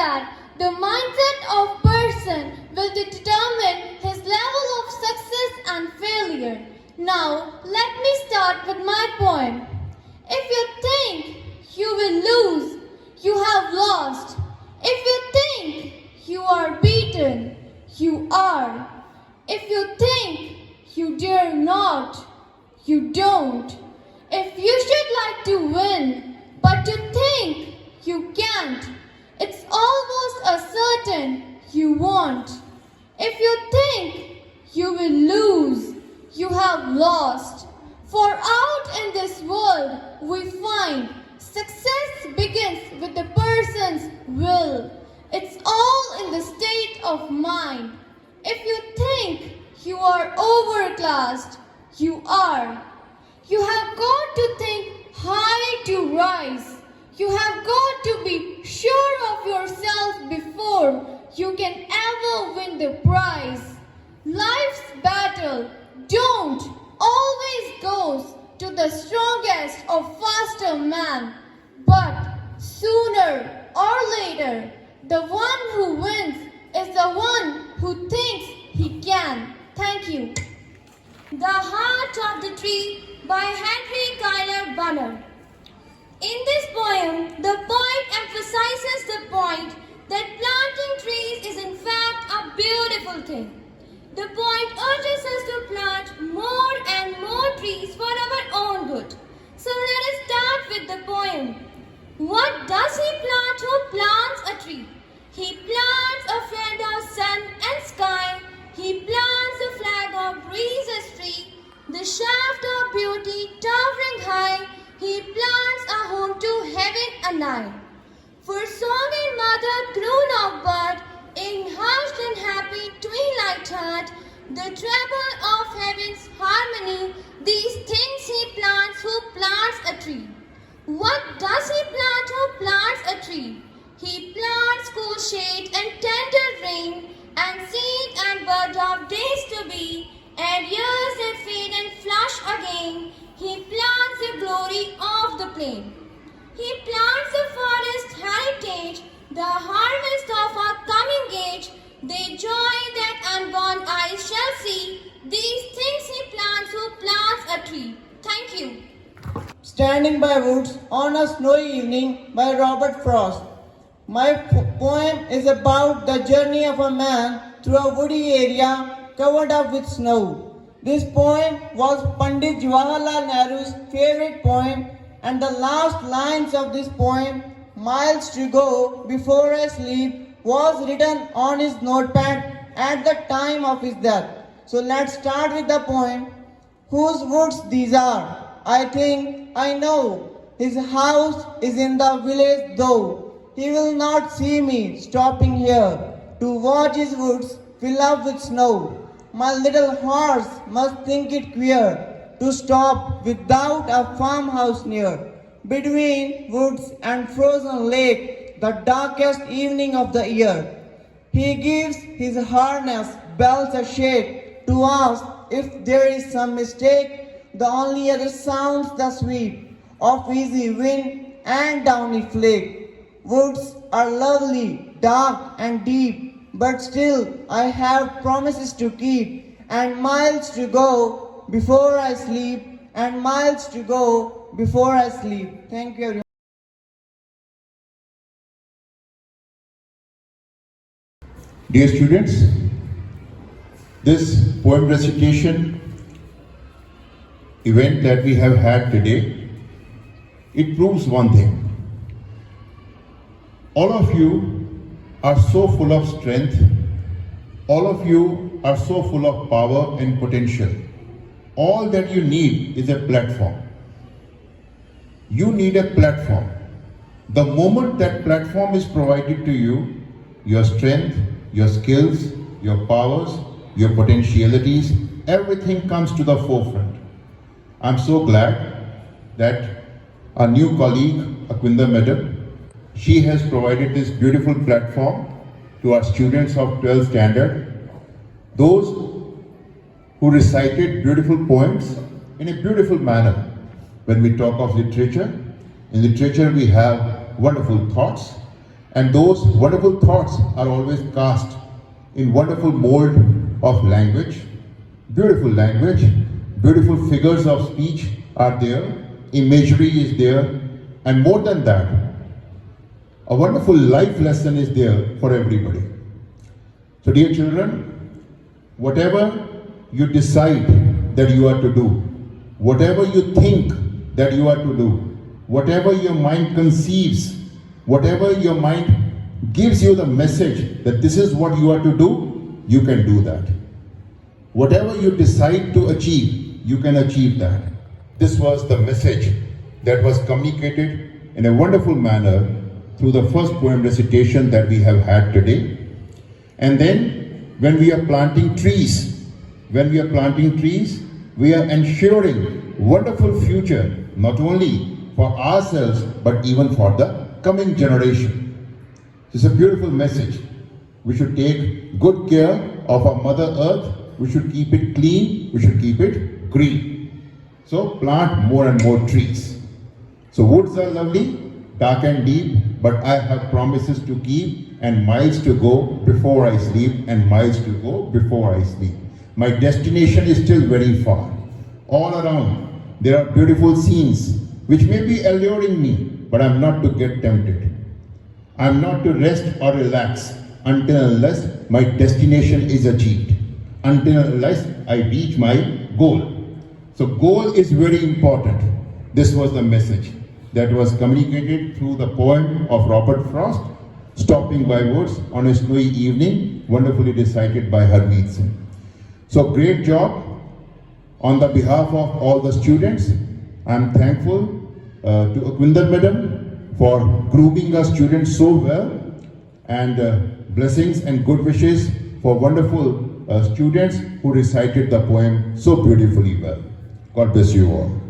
that the mindset of person will determine his level of success and failure. Now, let me start with my poem. If you think you will lose, you have lost. If you think you are beaten, you are. If you think you dare not, you don't. If you should like to win, but you think you can't, it's almost a certain you won't. If you think you will lose, you have lost. For out in this world we find success begins with the person's will. It's all in the state of mind. If you think you are overclassed, you are. You have got to think high to rise. You have got to be sure of yourself before you can ever win the prize. Life's battle don't always goes to the strongest or faster man, but sooner or later, the one who wins is the one who thinks he can. Thank you. The Heart of the Tree by Henry Cuyler Bunner. In this poem, the poet emphasizes the point that planting trees is in fact a beautiful thing. The poet urges us to plant more and more trees for our own good. So let us start with the poem. What does he plant who plants a tree? He plants a friend of sun and sky. He plants a flag of breezes free, the shaft of beauty towering high. He plants a home to heaven anigh. For song and mother croon of bird, in hushed and happy twilight heart, the treble of heaven's harmony, these things he plants who plants a tree. What does he plant who plants a tree? He plants cool shade and tender rain, and seed and bud of days to be, and years that fade and flush again. He plants the glory of the plain. He plants the forest heritage, the harvest of our coming age, the joy that unborn eyes shall see. These things he plants who plants a tree. Thank you. Standing by Woods on a Snowy Evening by Robert Frost. My poem is about the journey of a man through a woody area covered up with snow. This poem was Pandit Jawaharlal Nehru's favorite poem, and the last lines of this poem, miles to go before I sleep, was written on his notepad at the time of his death. So let's start with the poem. Whose woods these are? I think I know. His house is in the village though. He will not see me stopping here to watch his woods fill up with snow. My little horse must think it queer to stop without a farmhouse near. Between woods and frozen lake, the darkest evening of the year. He gives his harness bells a shake to ask if there is some mistake. The only other sounds the sweep of easy wind and downy flake. Woods are lovely, dark and deep, but still I have promises to keep, and miles to go before I sleep, and miles to go before I sleep. Thank you, everyone. Dear students, this poem recitation event that we have had today, it proves one thing. All of you are so full of strength. All of you are so full of power and potential. All that you need is a platform. You need a platform. The moment that platform is provided to you, your strength, your skills, your powers, your potentialities, everything comes to the forefront. I'm so glad that our new colleague, Akwinder Madam, she has provided this beautiful platform to our students of 12th standard, those who recited beautiful poems in a beautiful manner. When we talk of literature, in literature we have wonderful thoughts, And those wonderful thoughts are always cast in wonderful mold of language, beautiful figures of speech are there, imagery is there, and more than that, a wonderful life lesson is there for everybody. So dear children, whatever you decide that you are to do, whatever you think that you are to do, whatever your mind conceives, whatever your mind gives you the message that this is what you are to do, you can do that. Whatever you decide to achieve, you can achieve that. This was the message that was communicated in a wonderful manner through the first poem recitation that we have had today. And then when we are planting trees, we are ensuring wonderful future, not only for ourselves, but even for the coming generation. It's a beautiful message. We should take good care of our Mother Earth. We should keep it clean. We should keep it green. So plant more and more trees. So woods are lovely, dark and deep, but I have promises to keep and miles to go before I sleep and miles to go before I sleep. My destination is still very far. All around, there are beautiful scenes which may be alluring me, but I'm not to get tempted. I'm not to rest or relax until unless my destination is achieved, until unless I reach my goal. So goal is very important. This was the message that was communicated through the poem of Robert Frost, Stopping by Woods on a Snowy Evening, wonderfully recited by Harmeet Singh. So great job. On the behalf of all the students, I'm thankful to Akwinder Madam for grooming our students so well, and blessings and good wishes for wonderful students who recited the poem so beautifully well. God bless you all.